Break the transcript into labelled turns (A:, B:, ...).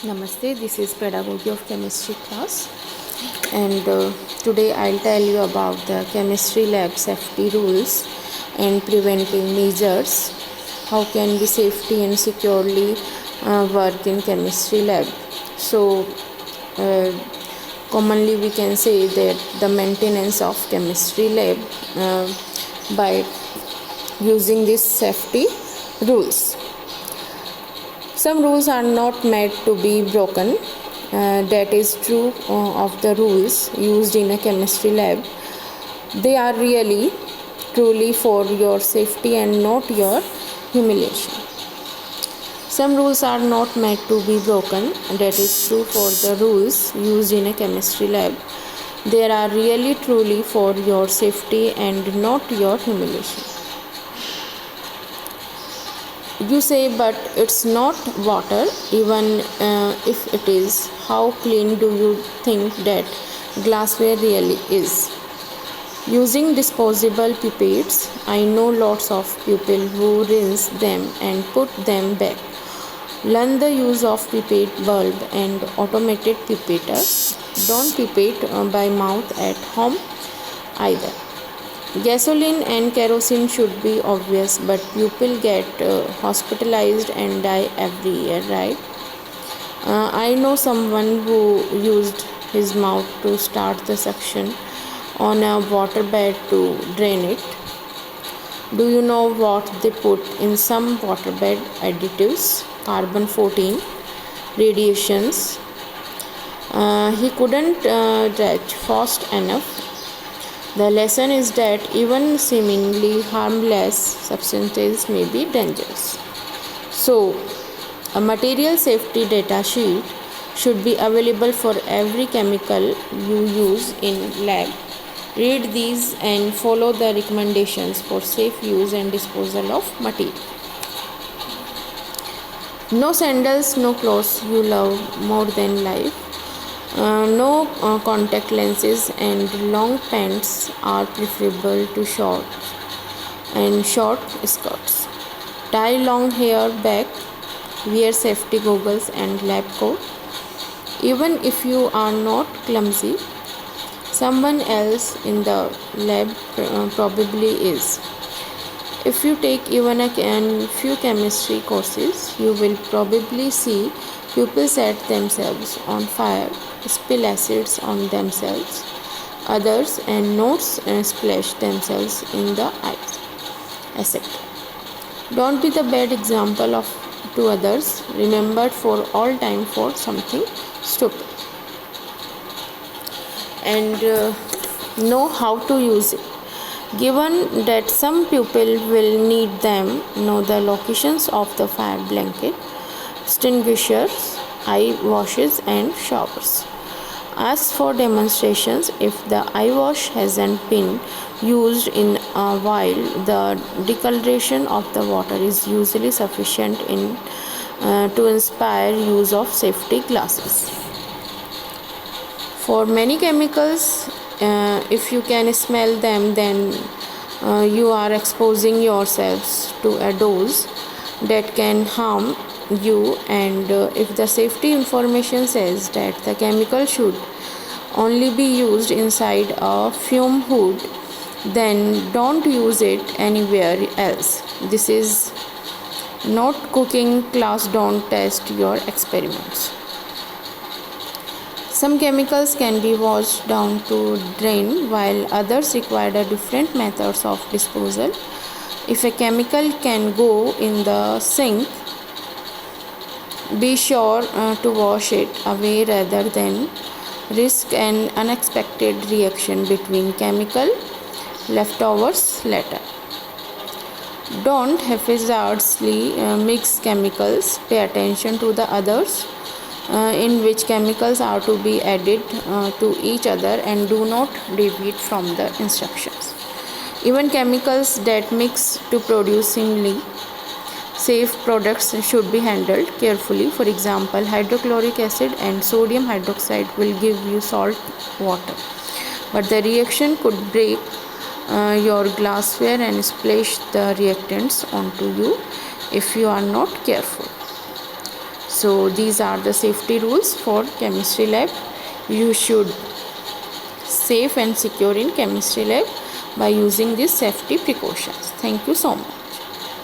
A: Namaste, this is Pedagogy of Chemistry class, and today I'll tell you about the chemistry lab safety rules and preventing measures. How can we safely and securely work in chemistry lab? So, uh, commonly we can say that the maintenance of chemistry lab by using these safety rules. Some rules are not meant to be broken. That is true of the rules used in a chemistry lab. They are really, truly for your safety and not your humiliation. Some rules are not meant to be broken. That is true for the rules used in a chemistry lab. They are really, truly for your safety and not your humiliation. You say, but it's not water, even if it is. How clean do you think that glassware really is? Using disposable pipettes, I know lots of people who rinse them and put them back. Learn the use of pipette bulb and automated pipetter. Don't pipette by mouth at home either. Gasoline and kerosene should be obvious, but people get hospitalized and die every year, right? I know someone who used his mouth to start the suction on a waterbed to drain it. Do you know what they put in some waterbed additives? Carbon 14, radiations. He couldn't dredge fast enough. The lesson is that even seemingly harmless substances may be dangerous. So, a material safety data sheet should be available for every chemical you use in lab. Read these and follow the recommendations for safe use and disposal of material. No sandals, no clothes you love more than life. No contact lenses and long pants are preferable to short skirts. Tie long hair back. Wear safety goggles and lab coat. Even if you are not clumsy, someone else in the lab probably is. If you take even a few chemistry courses, you will probably see people set themselves on fire, spill acids on themselves, others, and notes splash themselves in the eyes, etc. Don't be the bad example to others, remembered for all time for something stupid. And know how to use it. Given that some people will need them, know the locations of the fire blanket, extinguishers, eye washes, and showers. Ask for demonstrations if the eye wash hasn't been used in a while. The decoloration of the water is usually sufficient to inspire use of safety glasses. For many chemicals, if you can smell them, then you are exposing yourselves to a dose that can harm you. And if the safety information says that the chemical should only be used inside a fume hood, then don't use it anywhere else. This is not cooking class. Don't test your experiments. Some chemicals can be washed down to drain, while others require different methods of disposal. If a chemical can go in the sink, be sure to wash it away rather than risk an unexpected reaction between chemical leftovers later. Don't haphazardly mix chemicals. Pay attention to the others in which chemicals are to be added to each other, and do not deviate from the instructions. Even chemicals that mix to produce seemingly safe products should be handled carefully. For example, hydrochloric acid and sodium hydroxide will give you salt water, but the reaction could break your glassware and splash the reactants onto you if you are not careful. So these are the safety rules for chemistry lab. You should safe and secure in chemistry lab by using these safety precautions. Thank you so much.